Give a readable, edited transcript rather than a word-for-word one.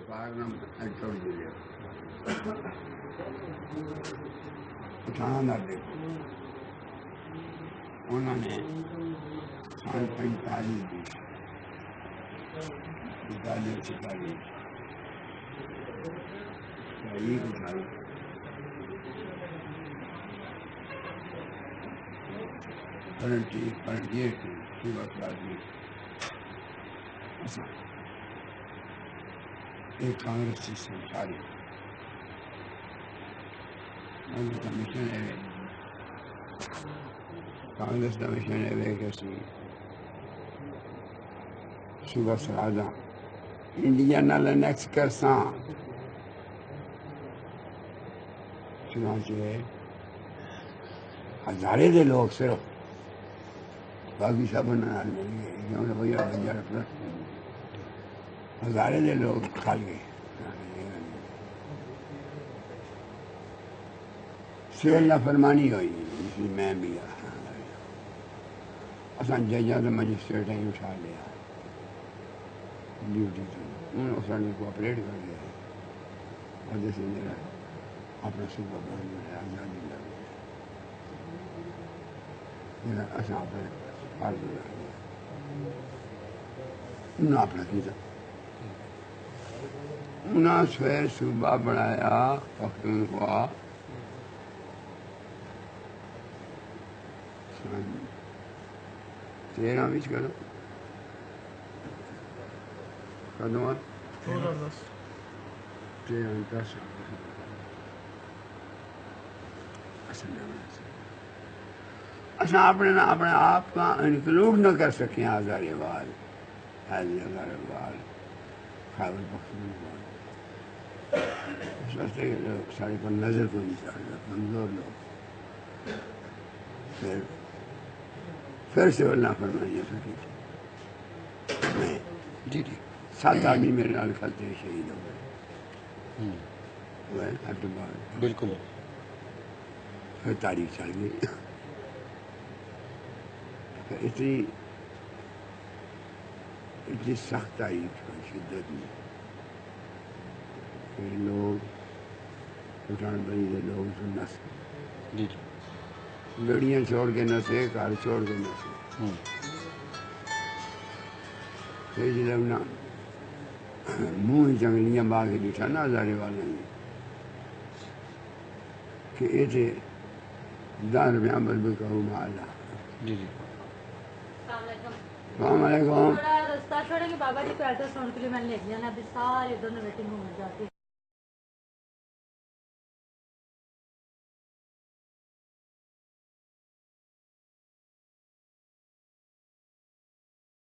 form ٹوٹ دے اٹھانا نہ دیکھو انہوں نے سال 45 دی تعلیم سے تعلیم تحریک اٹھائی فرنٹیئر کی صوبہ آدمی ایک کانگریس کی سرکاری کمیشن ہے کانگریس کمیشن ہے کیسی صوبہ سرادہ انڈیا نال نیکس کرساں چنانچہ ہزارے دے لوگ صرف باقی سب ہزارے دے لوگ کھال گئے سول نافرمانی ہوئی جس میں بھی اساں ججاں تے مجسٹریٹ ہی اٹھا لیا ڈیوٹی تو انہوں نے سارے کوآپریٹ کر لیا اور جیسے میرا اپنا صوبہ بن گیا آزادی لگ گیا اساں اپنے فرض لگ گیا انہوں نے اپنا کیتا انہوں نے صوبہ بنایا پختونخوا 13 کرو کدوں 13 اصل اپنے آپ کا انکلوڈ نہ کر سکیں ہزارے وال ہزارے وال خیبر پختونخوا اس واسطے لوگ سارے پر نظر کو نہیں چاہ رہے کمزور لوگ پھر سے اللہ فرمائیے میں جی 7 آدمی میرے نال کھلتے شہید ہو گئے بالکل پھر تاریخ چل گئی اتنی سخت تاریخ شدت میں کہ لوگ اٹھان بڑی دے لوگ نس گڑیاں چھوڑ کے نسے گھر چھوڑ کے نسے پھر جب نا منہ جنگلیاں باغ بیٹھا نا ہزارے والے کہ یہ تھے 10 روپیہ بل کہوں مالا السلام علیکم رستہ چھوڑیں گے بابا جی کو ایڈریس ہونے کے لیے میں نے لکھ دیا نا ابھی سارے ادھر ویٹنگ روم میں جاتے